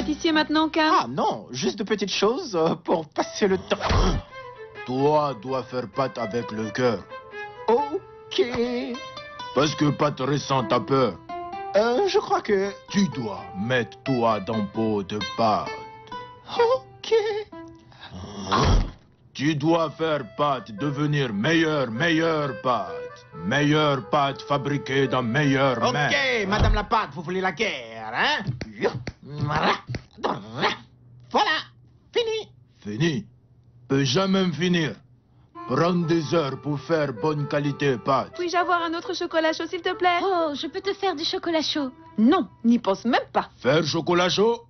pâtissier maintenant, Cam? Ah non, juste de petites choses pour passer le temps. Toi dois faire pâte avec le cœur. Ok. Parce que pâte récente a peur. Je crois que... Tu dois mettre toi dans pot de pâte. Ok. Tu dois faire pâte devenir meilleure pâte. Meilleure pâte fabriquée dans meilleure main. Ok, Madame la pâte, vous voulez la guerre, hein? Voilà, fini. Fini. Peut jamais me finir. Prendre des heures pour faire bonne qualité pâte. Puis-je avoir un autre chocolat chaud, s'il te plaît? Oh, je peux te faire du chocolat chaud. Non, n'y pense même pas. Faire chocolat chaud,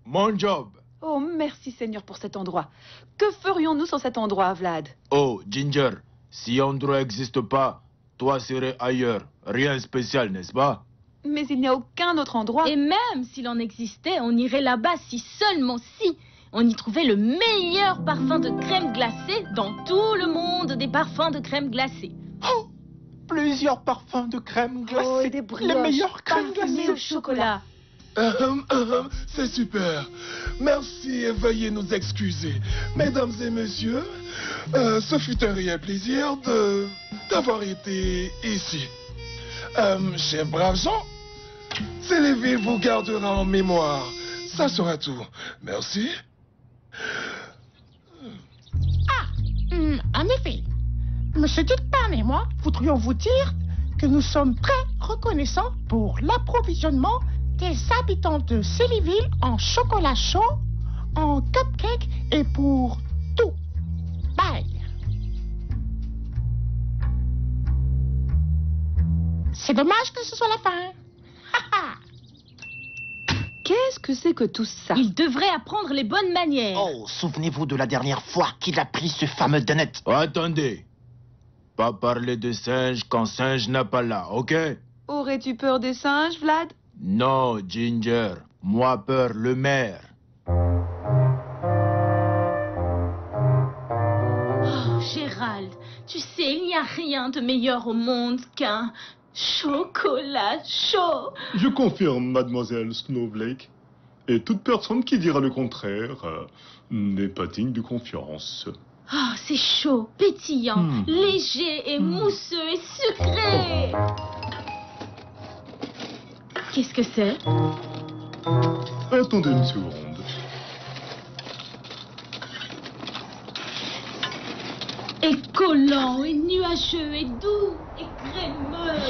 mon job. Oh, merci Seigneur pour cet endroit. Que ferions-nous sans cet endroit, Vlad? Oh, Ginger, si endroit n'existe pas, toi serais ailleurs. Rien de spécial, n'est-ce pas? Mais il n'y a aucun autre endroit. Et même s'il en existait, on irait là-bas si seulement si on y trouvait le meilleur parfum de crème glacée dans tout le monde des parfums de crème glacée. Oh, plusieurs parfums de crème glacée. Oh, et des brioches les meilleures crèmes parfumées glacées au chocolat. C'est super. Merci et veuillez nous excuser. Mesdames et messieurs, ce fut un réel plaisir d'avoir été ici. Chers braves gens, Céléville vous gardera en mémoire. Ça sera tout. Merci. En effet, Monsieur Dutpan et moi voudrions vous dire que nous sommes très reconnaissants pour l'approvisionnement des habitants de Céléville en chocolat chaud, en cupcake et pour tout. Bye. C'est dommage que ce soit la fin. Qu'est-ce que c'est que tout ça? Il devrait apprendre les bonnes manières. Oh, souvenez-vous de la dernière fois qu'il a pris ce fameux donut. Attendez. Pas parler de singe quand singe n'est pas là, ok? Aurais-tu peur des singes, Vlad? Non, Ginger. Moi peur le maire. Oh, Gérald, tu sais, il n'y a rien de meilleur au monde qu'un chocolat chaud. Je confirme, mademoiselle Snowflake. Et toute personne qui dira le contraire n'est pas digne de confiance. Oh, c'est chaud, pétillant, léger et mousseux et sucré. Qu'est-ce que c'est? Attendez une seconde. Et collant, et nuageux, et doux, et crémeux.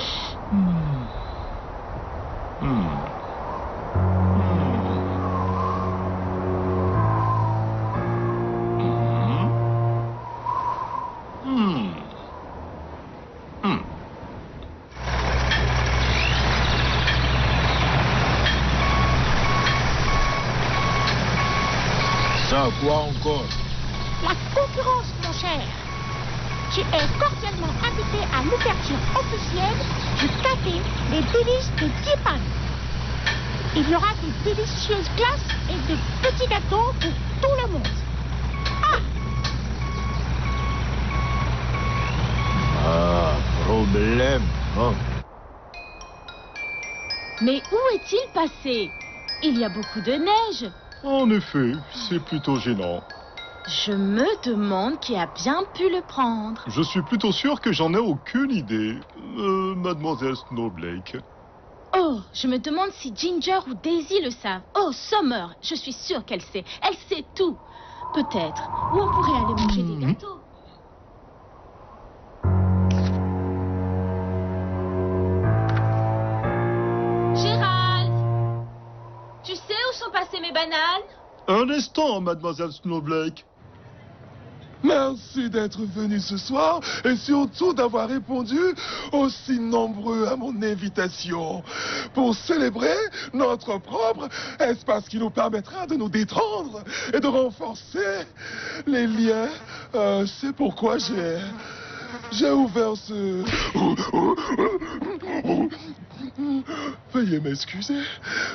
Ça, quoi encore? La concurrence, mon cher. Tu es cordialement invité à l'ouverture officielle du café Les Délices de Diepan. Il y aura de délicieuses glaces et de petits gâteaux pour tout le monde. Problème. Oh. Mais où est-il passé? Il y a beaucoup de neige. En effet, c'est plutôt gênant. Je me demande qui a bien pu le prendre. Je suis plutôt sûr que j'en ai aucune idée, mademoiselle Snowflake. Oh, je me demande si Ginger ou Daisy le savent. Oh, Summer, je suis sûre qu'elle sait. Elle sait tout. Peut-être. Ou on pourrait aller manger des gâteaux. Gérald, tu sais où sont passées mes bananes? Un instant, mademoiselle Snowflake. Merci d'être venu ce soir et surtout d'avoir répondu aussi nombreux à mon invitation pour célébrer notre propre espace qui nous permettra de nous détendre et de renforcer les liens. C'est pourquoi j'ai ouvert ce... Veuillez m'excuser.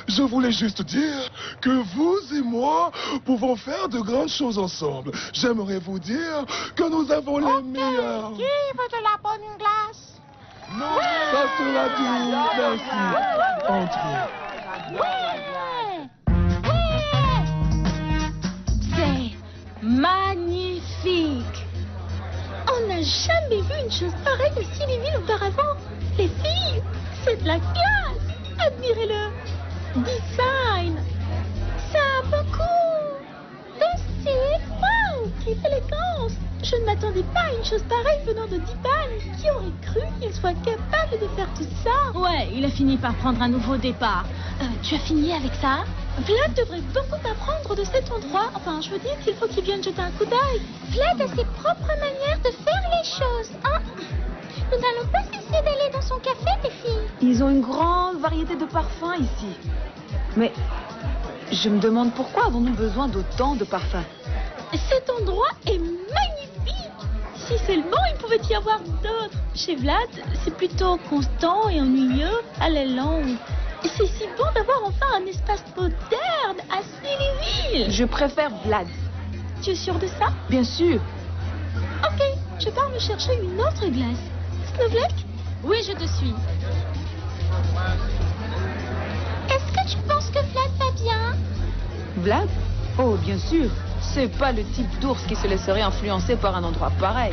Je voulais juste dire que vous et moi pouvons faire de grandes choses ensemble. J'aimerais vous dire que nous avons les meilleurs. Qui veut de la bonne glace? Ça sera tout. Merci. Entrez. Oui! Magnifique! On n'a jamais vu une chose pareille au Sillyville auparavant. Les filles, c'est de la classe. Admirez-le. Design. Ça a beaucoup de style. Wow, quelle élégance. Je ne m'attendais pas à une chose pareille venant de Dipan. Qui aurait cru qu'il soit capable de faire tout ça? Ouais, il a fini par prendre un nouveau départ. Tu as fini avec ça? Vlad devrait beaucoup apprendre de cet endroit. Enfin, je veux dire qu'il faut qu'il vienne jeter un coup d'œil. Vlad a ses propres manières de faire les choses, hein? Nous n'allons pas cesser d'aller dans son café, les filles. Ils ont une grande variété de parfums ici. Mais je me demande pourquoi avons-nous besoin d'autant de parfums? Cet endroit est magnifique. Si seulement il pouvait y avoir d'autres. Chez Vlad, c'est plutôt constant et ennuyeux à la longue. C'est si bon d'avoir enfin un espace moderne à Sillyville. Je préfère Vlad. Tu es sûr de ça? Bien sûr. Ok, je pars me chercher une autre glace. Snowflake? Oui, je te suis. Est-ce que tu penses que Vlad va bien? Vlad? Oh, bien sûr. C'est pas le type d'ours qui se laisserait influencer par un endroit pareil.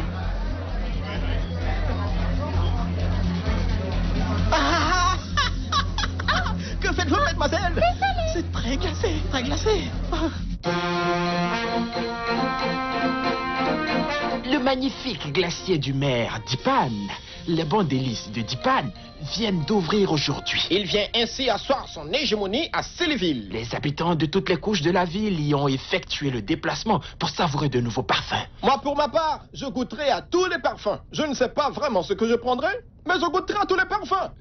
Que faites-vous, mademoiselle? C'est très glacé, très glacé. Le magnifique glacier du maire Dipan, les bons délices de Dipan, viennent d'ouvrir aujourd'hui. Il vient ainsi asseoir son hégémonie à Sillyville. Les habitants de toutes les couches de la ville y ont effectué le déplacement pour savourer de nouveaux parfums. Moi, pour ma part, je goûterai à tous les parfums. Je ne sais pas vraiment ce que je prendrai, mais je goûterai à tous les parfums.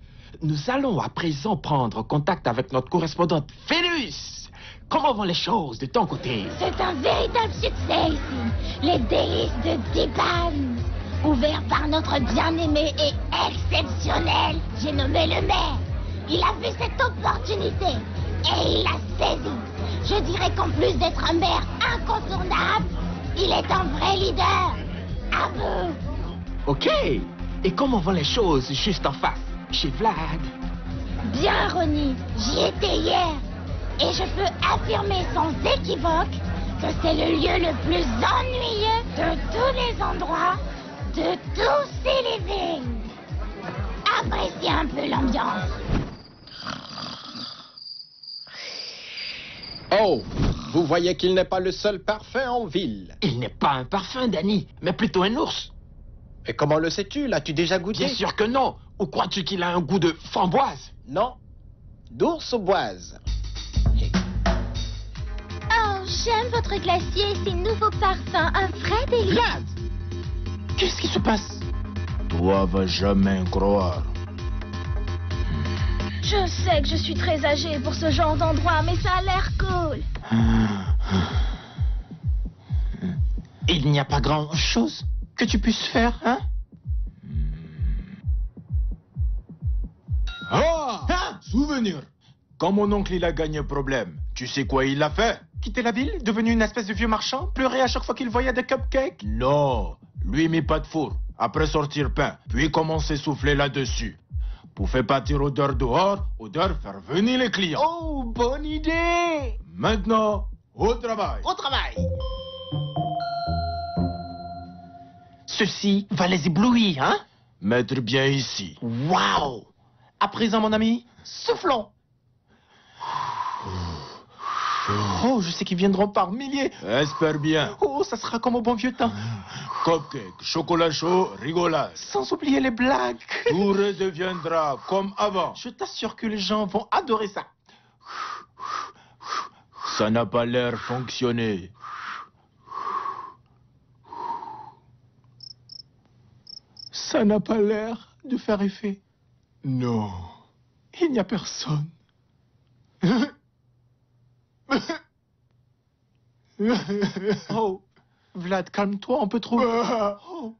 Nous allons à présent prendre contact avec notre correspondante Vénus. Comment vont les choses de ton côté? C'est un véritable succès ici. Les délices de Dipan. Ouvert par notre bien-aimé et exceptionnel, j'ai nommé le maire. Il a vu cette opportunité et il l'a saisie. Je dirais qu'en plus d'être un maire incontournable, il est un vrai leader. À vous. Ok. Et comment vont les choses juste en face, chez Vlad? Bien, Ronnie. J'y étais hier. Et je peux affirmer sans équivoque que c'est le lieu le plus ennuyeux de tous les endroits de tout Sillyville. Appréciez un peu l'ambiance. Oh, vous voyez qu'il n'est pas le seul parfum en ville. Il n'est pas un parfum, Danny, mais plutôt un ours. Et comment le sais-tu? L'as-tu déjà goûté? Bien sûr que non. Ou crois-tu qu'il a un goût de framboise? Non. D'ours boise. Oh, j'aime votre glacier et ses nouveaux parfums. Un vrai délice. Vlad! Qu'est-ce qui se passe? Toi vas jamais croire. Je sais que je suis très âgée pour ce genre d'endroit, mais ça a l'air cool. Il n'y a pas grand-chose que tu puisses faire, hein? Ah! Souvenir! Quand mon oncle il a gagné problème, tu sais quoi il a fait? Quitter la ville, devenu une espèce de vieux marchand, pleurer à chaque fois qu'il voyait des cupcakes? Non, lui mit pas de four. Après sortir pain, puis commencer souffler là-dessus. Pour faire partir odeur dehors, odeur faire venir les clients. Oh, bonne idée! Maintenant, au travail. Au travail! Ceci va les éblouir, hein? Mettre bien ici. Waouh! À présent, mon ami, soufflons! Oh, je sais qu'ils viendront par milliers. Espère bien. Oh, ça sera comme au bon vieux temps. Cupcake, chocolat chaud, rigolade. Sans oublier les blagues. Tout redeviendra comme avant. Je t'assure que les gens vont adorer ça. Ça n'a pas l'air fonctionner. Ça n'a pas l'air de faire effet. Non. Il n'y a personne. Oh, Vlad, calme-toi, on peut trouver. Oh.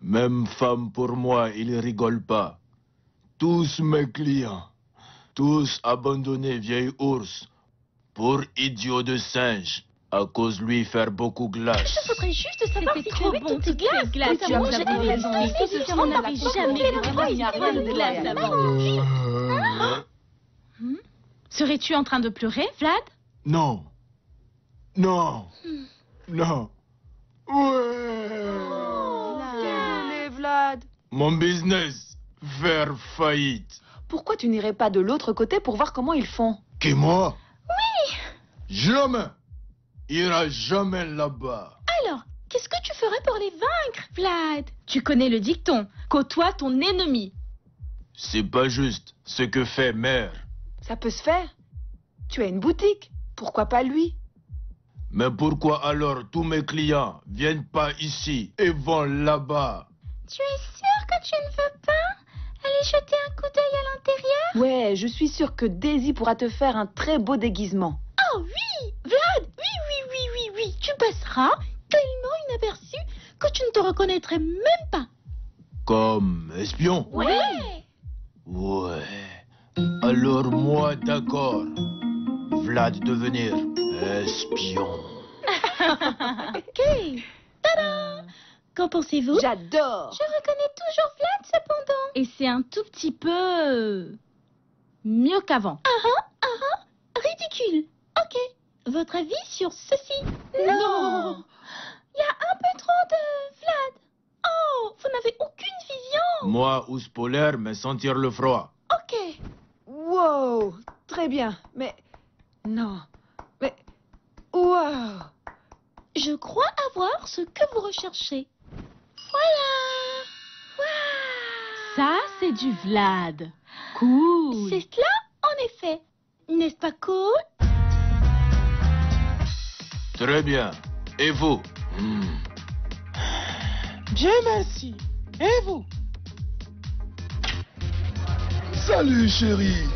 Même femme pour moi, il rigole pas. Tous mes clients, tous abandonnés, vieil ours. Pour idiot de singe. À cause lui faire beaucoup glace. Je voudrais juste savoir si tu as bon, toutes tes glaces. Oui, tu as Moi, j'ai raison. on n'avait jamais vu Il n'y a rien de glace avant. Serais-tu en train de pleurer, Vlad? Non. Non. Non. Ouais. Désolé, Vlad. Mon business. Faire faillite. Pourquoi tu n'irais pas de l'autre côté pour voir comment ils font? Qui, moi? Oui. Jamais. Ira jamais là-bas. Alors, qu'est-ce que tu ferais pour les vaincre, Vlad? Tu connais le dicton. Côtoie ton ennemi. C'est pas juste ce que fait mère. Ça peut se faire. Tu as une boutique. Pourquoi pas lui? Mais pourquoi alors tous mes clients viennent pas ici et vont là-bas? Tu es sûr que tu ne veux pas aller jeter un coup d'œil à l'intérieur? Ouais, je suis sûre que Daisy pourra te faire un très beau déguisement. Oh oui, Vlad, oui, tu passeras tellement inaperçu que tu ne te reconnaîtrais même pas. Comme espion? Ouais. Ouais. Alors moi, d'accord. Vlad devenir espion. Ok. Tada! Qu'en pensez-vous? J'adore. Je reconnais toujours Vlad cependant. Et c'est un tout petit peu... mieux qu'avant. Ridicule. Ok. Votre avis sur ceci? Non. Il y a un peu trop de Vlad. Oh, vous n'avez aucune vision. Moi, ours polaire, mais sentir le froid. Ok. Wow. Très bien. Mais... Non. Mais... Wow. Je crois avoir ce que vous recherchez. Voilà. Waouh. Ça, c'est du Vlad. Cool. C'est cela, en effet. N'est-ce pas cool? Très bien. Et vous? Bien, merci. Et vous? Salut chérie.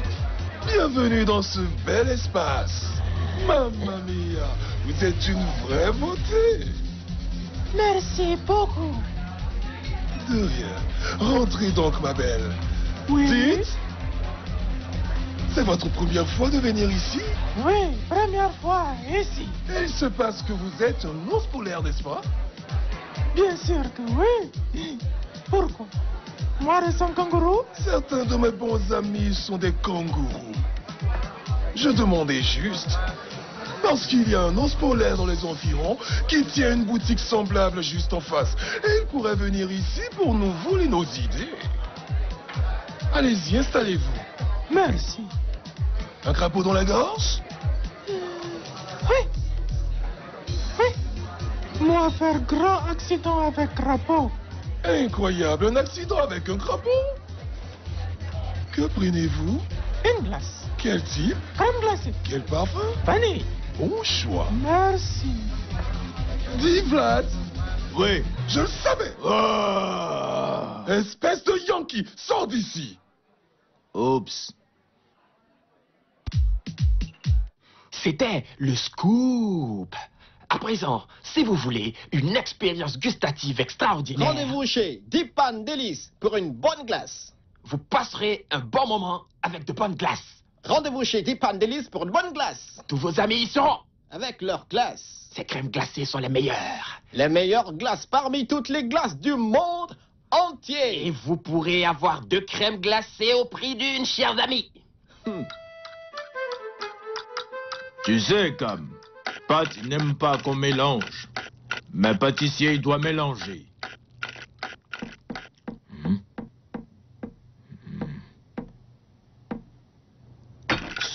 Bienvenue dans ce bel espace. Mamma mia, vous êtes une vraie beauté. Merci beaucoup. De rien. Rentrez donc, ma belle. Oui. Dites, c'est votre première fois de venir ici? Oui, première fois ici. Et il se passe que vous êtes un ours polaire, n'est-ce pas? Bien sûr que oui. Pourquoi? Moi, je suis un kangourou? Certains de mes bons amis sont des kangourous. Je demandais juste, parce qu'il y a un ours polaire dans les environs qui tient une boutique semblable juste en face. Et il pourrait venir ici pour nous voler nos idées. Allez-y, installez-vous. Merci. Un crapaud dans la gorge? Oui. Moi, faire grand accident avec crapaud. Incroyable, un accident avec un crapaud? Que prenez-vous? Une glace. Quel type? Crème glacée. Quel parfum? Vanille. Bon choix. Merci. Dis, Vlad. Oui. Je le savais. Ah. Espèce de Yankee, sors d'ici. Oups. C'était le scoop. À présent, si vous voulez une expérience gustative extraordinaire, Rendez-vous chez Dipan Délices pour une bonne glace. vous passerez un bon moment avec de bonnes glaces. Rendez-vous chez Dipan Délices pour une bonne glace. Tous vos amis y seront. Avec leur glace. Ces crèmes glacées sont les meilleures. Les meilleures glaces parmi toutes les glaces du monde entier. Et vous pourrez avoir 2 crèmes glacées au prix d'une, chers amis. Tu sais, Cam, Pat n'aime pas qu'on mélange. Mais pâtissier, il doit mélanger.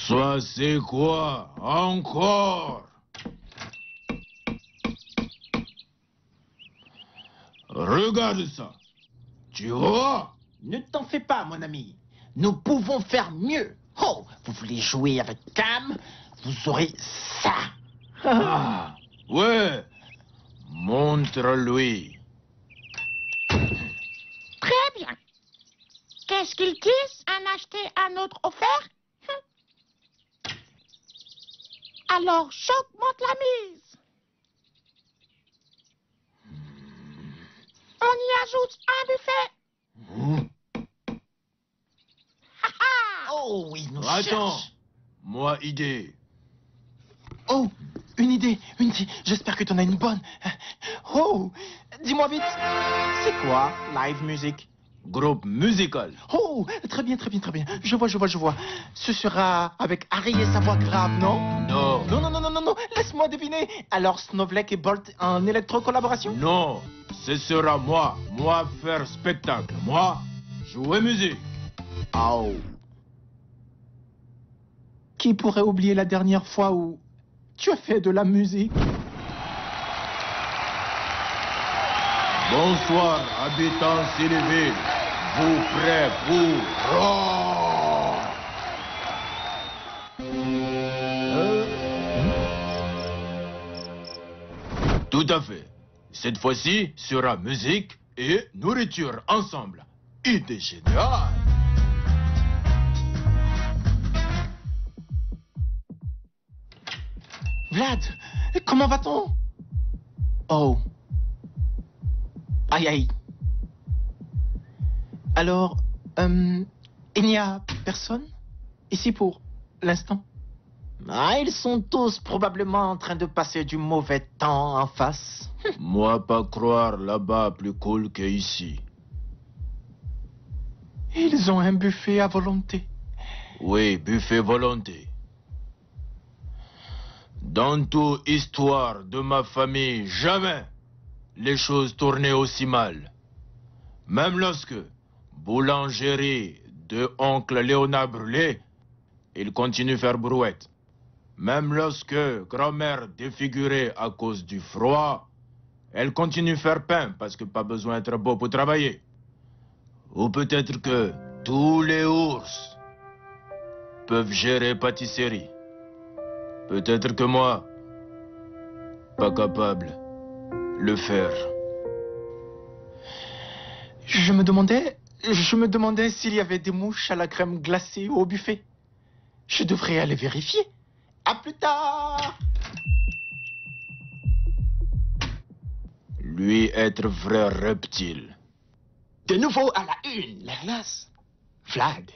Ça, c'est quoi? Encore? Regarde ça. Tu vois? Ne t'en fais pas, mon ami. Nous pouvons faire mieux. Oh, vous voulez jouer avec Cam? Vous aurez ça. Ah, ouais. Montre-lui. Très bien. Qu'est-ce qu'ils disent? En acheter un autre offert? Alors, j'augmente la mise. On y ajoute un buffet. Oh oui, nous Attends. cherche. Moi, idée. Oh, une idée. J'espère que tu en as une bonne. Oh, dis-moi vite. C'est quoi live music? Groupe musical. Oh, très bien. Je vois. Ce sera avec Harry et sa voix grave, non? Non. Non. Laisse-moi deviner. Alors Snowflake et Bolt en électro-collaboration? Non. Ce sera moi. Moi faire spectacle. Moi jouer musique. Oh. Qui pourrait oublier la dernière fois où tu as fait de la musique? Bonsoir, habitants Sillyville. Vous prêts pour roar? Tout à fait. Cette fois-ci sera musique et nourriture ensemble. Idée géniale. Vlad, comment va-t-on? Oh. Aïe. Alors, il n'y a personne ici pour l'instant? Ils sont tous probablement en train de passer du mauvais temps en face. Moi pas croire là-bas plus cool que ici. Ils ont un buffet à volonté. Oui, buffet volonté. Dans toute histoire de ma famille, jamais les choses tournaient aussi mal. Même lorsque boulangerie de oncle Léonard brûlait, il continue faire brouette. Même lorsque grand-mère défigurait à cause du froid, elle continue faire pain parce que pas besoin d'être beau pour travailler. Ou peut-être que tous les ours peuvent gérer pâtisserie. Peut-être que moi, pas capable le faire. Je me demandais s'il y avait des mouches à la crème glacée au buffet. Je devrais aller vérifier. À plus tard. Lui être vrai reptile. De nouveau à la une. La glace. Vlad,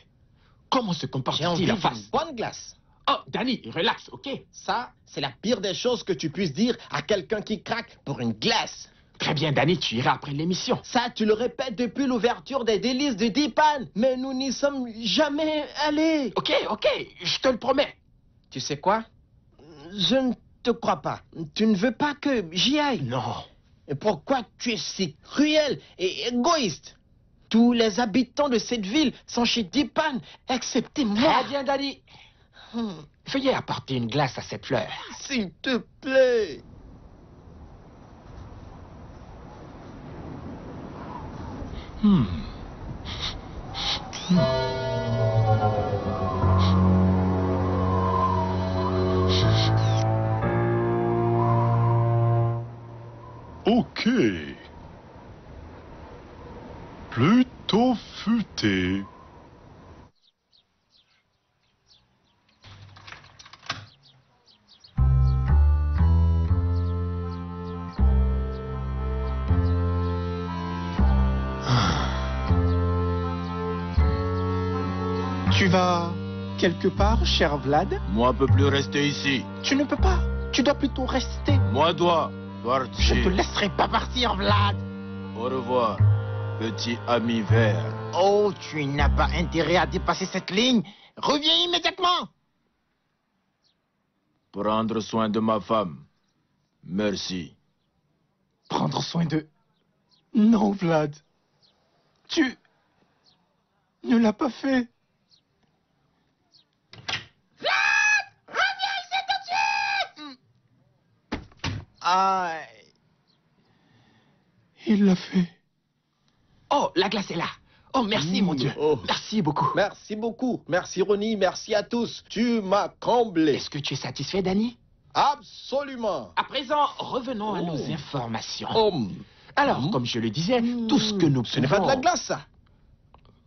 comment se comporte-t-il en face? Bonne glace. Oh, Danny, relax, ok? Ça, c'est la pire des choses que tu puisses dire à quelqu'un qui craque pour une glace. Très bien, Danny, tu iras après l'émission. Ça, tu le répètes depuis l'ouverture des délices de Dipan, mais nous n'y sommes jamais allés. Ok, je te le promets. Tu sais quoi? Je ne te crois pas. Tu ne veux pas que j'y aille? Non. Et pourquoi tu es si cruel et égoïste? Tous les habitants de cette ville sont chez Dipan, excepté moi. Très bien, Danny. Veuillez apporter une glace à cette fleur. S'il te plaît. Ok. Plutôt futé. Tu vas quelque part, cher Vlad? Moi peux plus rester ici. Tu ne peux pas. Tu dois plutôt rester. Moi dois partir. Je te laisserai pas partir, Vlad. Au revoir, petit ami vert. Oh, tu n'as pas intérêt à dépasser cette ligne. Reviens immédiatement. Prendre soin de ma femme. Merci. Prendre soin de... Non, Vlad. Tu ne l'as pas fait. Vlad! Reviens ici tout de suite! Aïe. Il l'a fait. Oh, la glace est là. Oh, merci, mon Dieu. Oh. Merci beaucoup. Merci beaucoup. Merci, Ronnie. Merci à tous. Tu m'as comblé. Est-ce que tu es satisfait, Danny? Absolument. À présent, revenons à nos informations. Oh. Alors, comme je le disais, tout ce que nous Ce n'est pas de la glace, ça.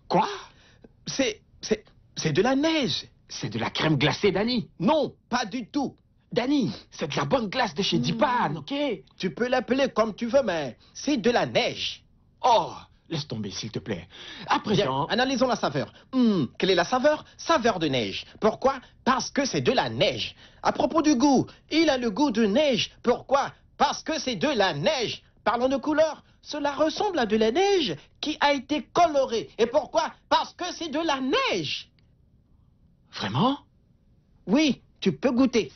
Quoi? C'est de la neige. C'est de la crème glacée, Danny. Non, pas du tout. Danny, c'est de la bonne glace de chez Dipan, ok? Tu peux l'appeler comme tu veux, mais c'est de la neige. Oh, laisse tomber, s'il te plaît. Bien, À présent... analysons la saveur. Quelle est la saveur? Saveur de neige. Pourquoi? Parce que c'est de la neige. À propos du goût, il a le goût de neige. Pourquoi? Parce que c'est de la neige. Parlons de couleur. Cela ressemble à de la neige qui a été colorée. Et pourquoi? Parce que c'est de la neige. Vraiment? Oui, tu peux goûter.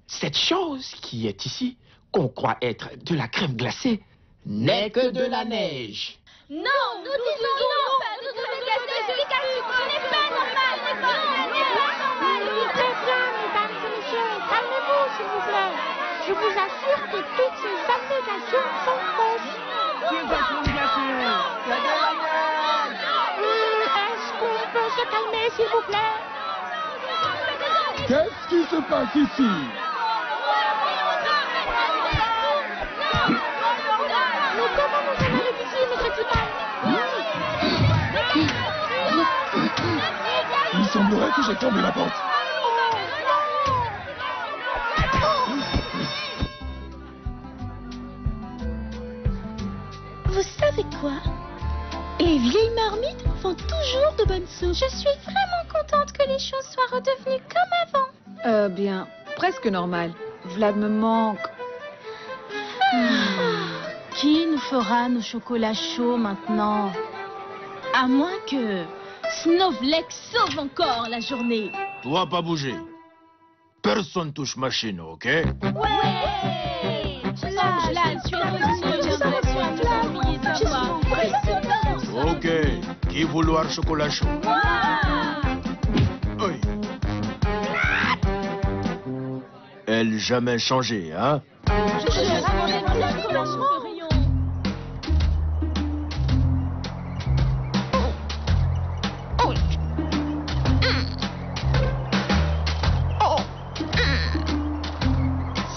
Cette chose qui est ici, qu'on croit être de la crème glacée, N'est que de la neige. Non, nous disons non. Nous devons des explications. Ce n'est pas normal. Très bien, mesdames et messieurs, calmez-vous, s'il vous plaît. Je vous assure que toutes ces allégations sont fausses. Est-ce qu'on peut se calmer, s'il vous plaît? Qu'est-ce qui se passe ici? Mais comment nous allons aller d'ici, notre principal? Il semblerait que j'ai fermé la porte. Vous savez quoi? Les vieilles marmites font toujours de bonnes soupes. Je suis vraiment contente que les choses soient redevenues comme avant. Bien, presque normal. Vlad me manque. Qui nous fera nos chocolats chauds maintenant? À moins que Snowflake sauve encore la journée. Toi, pas bouger. Personne touche machine, ok? Ok. Qui vouloir chocolat chaud? Oui. Elle jamais changé, hein?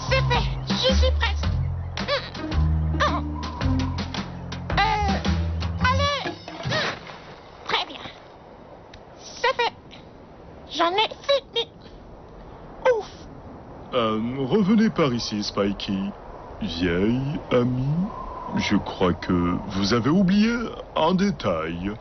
C'est fait, j'y suis presque. Allez. Très bien. C'est fait. J'en ai fini. Ouf. Revenez par ici, Spikey. Vieille amie, je crois que vous avez oublié un détail.